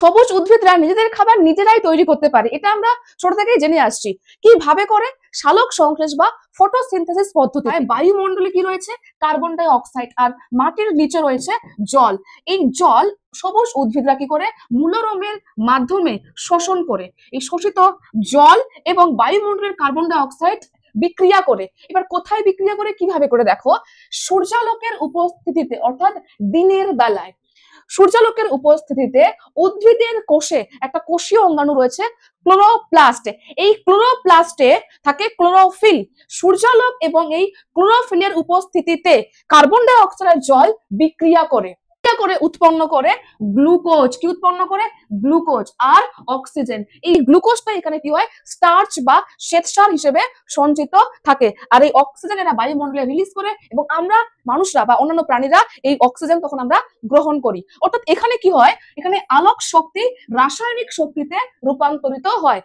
সবুজ উদ্ভিদরা নিজেদের খাবার নিজেরাই তৈরি করতে পারে, এটা আমরা ছোট থেকেই জেনে আসছি। কিভাবে করে? সালোক সংশ্লেষ বা ফটোসিনথেসিস পদ্ধতি। বায়ুমণ্ডলে কি রয়েছে? কার্বন ডাই অক্সাইড, আর মাটির নিচে রয়েছে জল। এই জল সবুজ উদ্ভিদরা কি করে? মূলরমের মাধ্যমে শোষণ করে। এই শোষিত জল এবং বায়ুমণ্ডলের কার্বন ডাই অক্সাইড বিক্রিয়া করে। এবার কোথায় বিক্রিয়া করে, কিভাবে করে? দেখো, সূর্যালোকের উপস্থিতিতে, অর্থাৎ দিনের বেলায় সূর্যালোকের উপস্থিতিতে উদ্ভিদের কোষে একটা কোষীয় অঙ্গাণু রয়েছে, ক্লোরোপ্লাস্ট। এই ক্লোরোপ্লাস্টে থাকে ক্লোরোফিল। সূর্যালোক এবং এই ক্লোরোফিলের উপস্থিতিতে কার্বন ডাই অক্সাইড জল বিক্রিয়া করে উৎপন্ন করে গ্লুকোজ। কি উৎপন্ন করে? গ্লুকোজ আর অক্সিজেন। এই গ্লুকোজটা এখানে কি হয়? স্টার্চ বা শ্বেতসার হিসেবে সঞ্চিত থাকে। আর এই অক্সিজেন এরা বায়ুমণ্ডলে রিলিজ করে এবং আমরা মানুষরা বা অন্যান্য প্রাণীরা এই অক্সিজেন তখন আমরা গ্রহণ করি। অর্থাৎ এখানে কি হয়? এখানে আলোক শক্তি রাসায়নিক শক্তিতে রূপান্তরিত হয়।